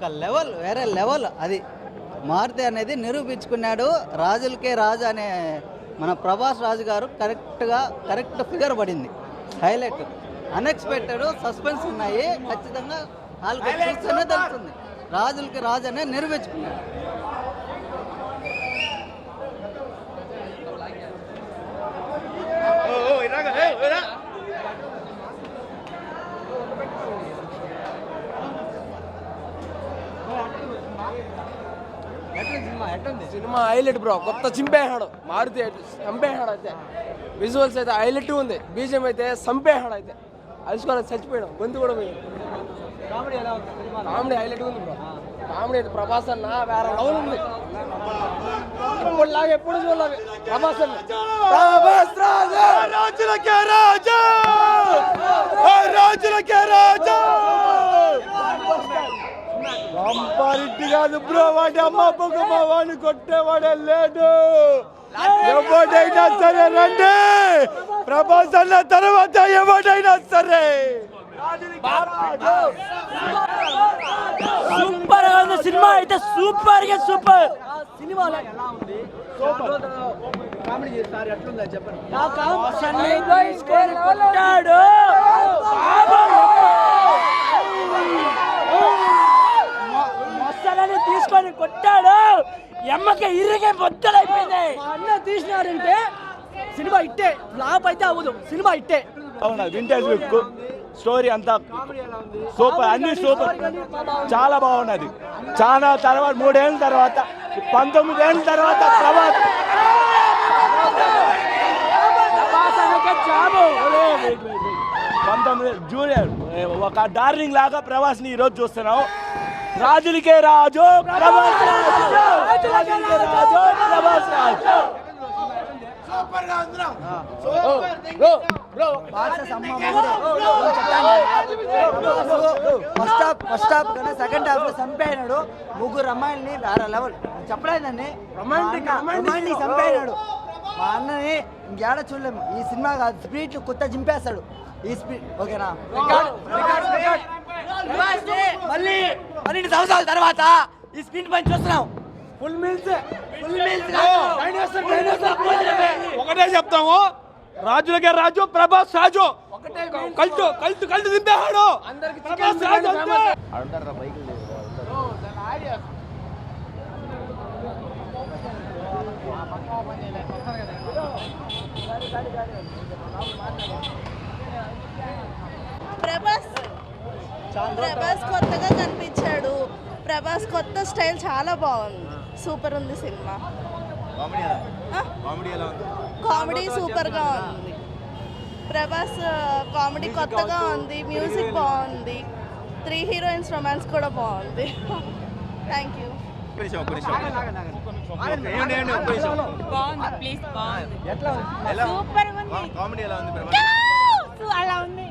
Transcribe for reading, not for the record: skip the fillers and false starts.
ఒక లెవెల్, వేరే లెవెల్. అది మారుతి అనేది నిరూపించుకున్నాడు. రాజులకే రాజు అనే మన ప్రభాస్ రాజు గారు కరెక్ట్ ఫిగర్ పడింది. హైలైట్, అన్ఎక్స్పెక్టెడ్, సస్పెన్స్ ఉన్నాయి. ఖచ్చితంగా వాళ్ళకి చూస్తేనే తెలుస్తుంది రాజులకి రాజు అనే నిరూపించుకున్నాడు. సినిమా హైలైట్ బ్రో, కొత్త చింపేసాడు మారుతి, చంపేసాడు. అయితే విజువల్స్ అయితే హైలైట్ ఉంది, బీజం అయితే చంపేసాడు. అయితే అలుసుకోవాలి, చచ్చిపోయాడు, గొంతు కూడా పోయాడు. కామెడీ హైలైట్ ఉంది బ్రో. కామెడీ అయితే ప్రభాస్ అన్న వేరే లెవెల్ ఉంది. ఇప్పుడులాగా ఎప్పుడు చూడలేదు ప్రభాస్ అన్న. ప్రభాస్ రాజులకే రాజు, రాజులకే రాజు. రంపారెడ్డి కాదు బ్రో, వాడి అమ్మ పొగమ్మ వాడిని కొట్టేవాడే లేడు. ఎవడైనా సరే రండి, ప్రభాస్ అన్న తర్వాత ఎవడైనా సరే. సూపర్ గా ఉంది సినిమా అయితే, సూపర్ గా సూపర్ సినిమా. మొత్తాన్ని తీసుకొని కొట్టాడు, ఎమ్మకి ఇరిగే బొత్తలైపోయింది. అన్న తీసినారంటే సినిమా ఇట్టే, ఫ్లాప్ అయితే అవ్వదు, సినిమా ఇట్టే. అవునా, వింటేజ్ లుక్, స్టోరీ అంతా సూపర్, అన్ని సూపర్, చాలా బాగున్నది. చాలా తర్వాత 3 ఏళ్ళ తర్వాత 19 ఏళ్ళ తర్వాత ప్రభాస్ జూనియర్ ఒక డార్లింగ్ లాగా ప్రభాస్ని ఈరోజు చూస్తున్నాం. రాజులకే రాజు ప్రభాస్ రాజు, రాజులకే రాజు ప్రభాస్ రాజు. ఫస్ట్ హాఫ్ కన్నా సెకండ్ హాఫ్ లో చంపేనాడు. 3 అమ్మాయిల్ని వేరే లెవెల్ చెప్పలేదండి, రొమాంటిక్ చంపేనాడు. మా అన్నని ఇంకేడ చూడలేము. ఈ సినిమా కాదు, స్పీడ్ కొత్త చింపేస్తాడు ఈ స్పీడ్. ఓకేనా, మళ్ళీ 12 సంవత్సరాల తర్వాత ఈ స్పీడ్ పని చూస్తున్నాం. ఫుల్ మీల్స్ ఒకటే చెప్తాము, రాజులకే రాజు ప్రభాస్ రాజు. కల్తు దింపేవాడు ప్రభాస్ రాజు. ప్రభాస్ కొత్తగా కనిపించాడు. ప్రభాస్ కొత్త స్టైల్ చాలా బాగుంది, సూపర్ ఉంది సినిమా. కామెడీ సూపర్ గా ఉంది. ప్రభాస్ కామెడీ కొత్తగా ఉంది, మ్యూజిక్ బాగుంది, 3 హీరోయిన్స్ రొమాన్స్ కూడా బాగుంది. Thank you. సూపర్ ఉంది, అలా ఉంది.